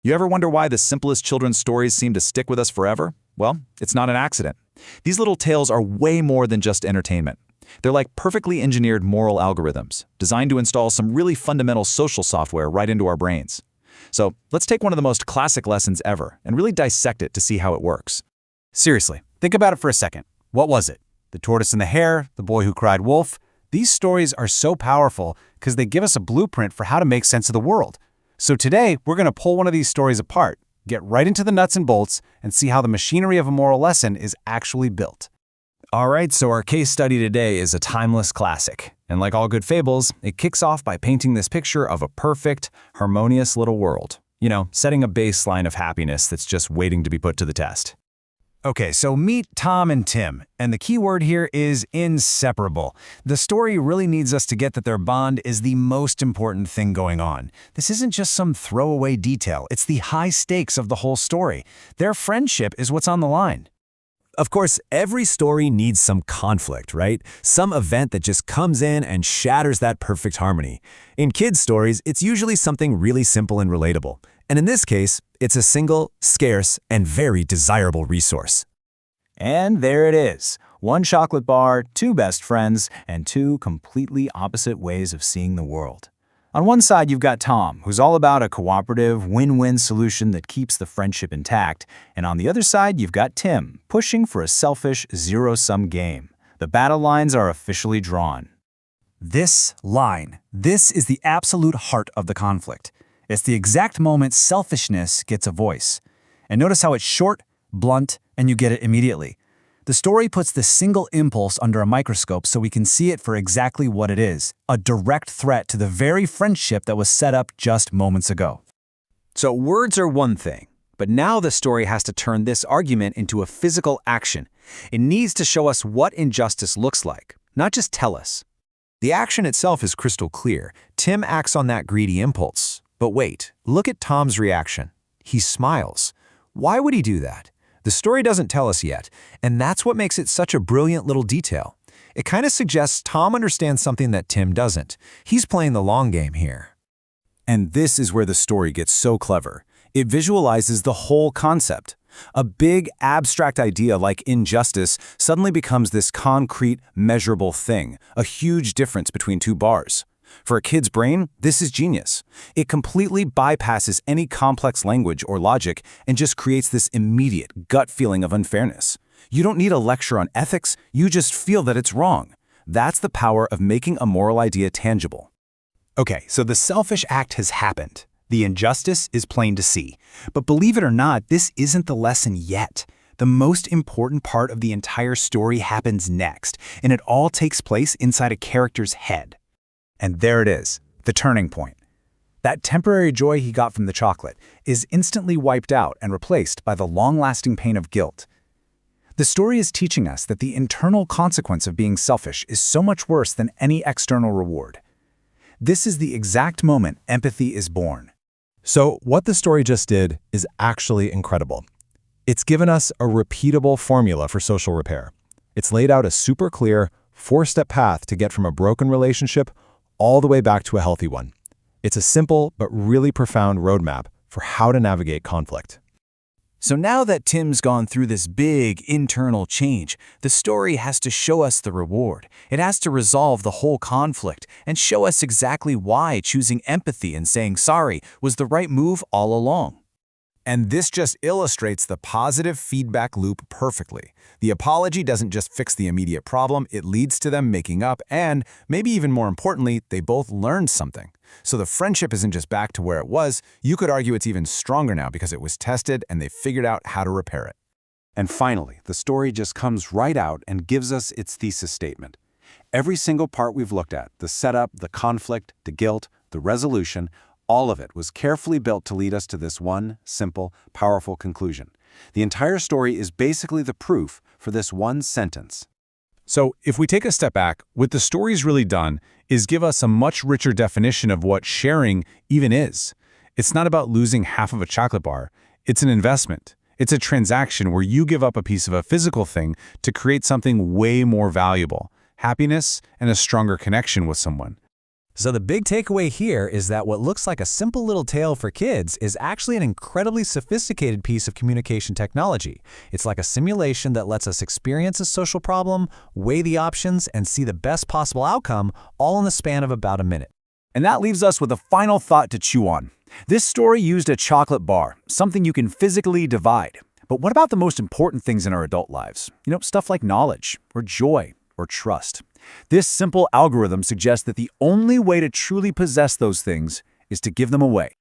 You ever wonder why the simplest children's stories seem to stick with us forever? Well, it's not an accident. These little tales are way more than just entertainment. They're like perfectly engineered moral algorithms, designed to install some really fundamental social software right into our brains. So let's take one of the most classic lessons ever and really dissect it to see how it works. Seriously, think about it for a second. What was it? The Tortoise and the Hare, The Boy Who Cried Wolf? These stories are so powerful because they give us a blueprint for how to make sense of the world. So today, we're going to pull one of these stories apart, get right into the nuts and bolts, and see how the machinery of a moral lesson is actually built. All right, so our case study today is a timeless classic. And like all good fables, it kicks off by painting this picture of a perfect, harmonious little world. You know, setting a baseline of happiness that's just waiting to be put to the test. Okay, so meet Tom and Tim, and the key word here is inseparable. The story really needs us to get that their bond is the most important thing going on. This isn't just some throwaway detail, it's the high stakes of the whole story. Their friendship is what's on the line. Of course, every story needs some conflict, right? Some event that just comes in and shatters that perfect harmony. In kids' stories, it's usually something really simple and relatable. And in this case, it's a single, scarce, and very desirable resource. And there it is. One chocolate bar, two best friends, and two completely opposite ways of seeing the world. On one side, you've got Tom, who's all about a cooperative, win-win solution that keeps the friendship intact. And on the other side, you've got Tim, pushing for a selfish, zero-sum game. The battle lines are officially drawn. This is the absolute heart of the conflict. It's the exact moment selfishness gets a voice. And notice how it's short, blunt, and you get it immediately. The story puts this single impulse under a microscope so we can see it for exactly what it is, a direct threat to the very friendship that was set up just moments ago. So words are one thing, but now the story has to turn this argument into a physical action. It needs to show us what injustice looks like, not just tell us. The action itself is crystal clear. Tim acts on that greedy impulse. But wait, look at Tom's reaction. He smiles. Why would he do that? The story doesn't tell us yet, and that's what makes it such a brilliant little detail. It kind of suggests Tom understands something that Tim doesn't. He's playing the long game here. And this is where the story gets so clever. It visualizes the whole concept. A big, abstract idea like injustice suddenly becomes this concrete, measurable thing, a huge difference between two bars. For a kid's brain, this is genius. It completely bypasses any complex language or logic and just creates this immediate gut feeling of unfairness. You don't need a lecture on ethics, you just feel that it's wrong. That's the power of making a moral idea tangible. Okay, so the selfish act has happened. The injustice is plain to see. But believe it or not, this isn't the lesson yet. The most important part of the entire story happens next, and it all takes place inside a character's head. And there it is, the turning point. That temporary joy he got from the chocolate is instantly wiped out and replaced by the long-lasting pain of guilt. The story is teaching us that the internal consequence of being selfish is so much worse than any external reward. This is the exact moment empathy is born. So what the story just did is actually incredible. It's given us a repeatable formula for social repair. It's laid out a super clear, four-step path to get from a broken relationship all the way back to a healthy one. It's a simple but really profound roadmap for how to navigate conflict. So now that Tim's gone through this big internal change, the story has to show us the reward. It has to resolve the whole conflict and show us exactly why choosing empathy and saying sorry was the right move all along. And this just illustrates the positive feedback loop perfectly. The apology doesn't just fix the immediate problem, it leads to them making up and, maybe even more importantly, they both learned something. So the friendship isn't just back to where it was, you could argue it's even stronger now because it was tested and they figured out how to repair it. And finally, the story just comes right out and gives us its thesis statement. Every single part we've looked at, the setup, the conflict, the guilt, the resolution, all of it was carefully built to lead us to this one, simple, powerful conclusion. The entire story is basically the proof for this one sentence. So if we take a step back, what the story's really done is give us a much richer definition of what sharing even is. It's not about losing half of a chocolate bar. It's an investment. It's a transaction where you give up a piece of a physical thing to create something way more valuable, happiness and a stronger connection with someone. So the big takeaway here is that what looks like a simple little tale for kids is actually an incredibly sophisticated piece of communication technology. It's like a simulation that lets us experience a social problem, weigh the options, and see the best possible outcome, all in the span of about a minute. And that leaves us with a final thought to chew on. This story used a chocolate bar, something you can physically divide. But what about the most important things in our adult lives? Stuff like knowledge, or joy, or trust. This simple algorithm suggests that the only way to truly possess those things is to give them away.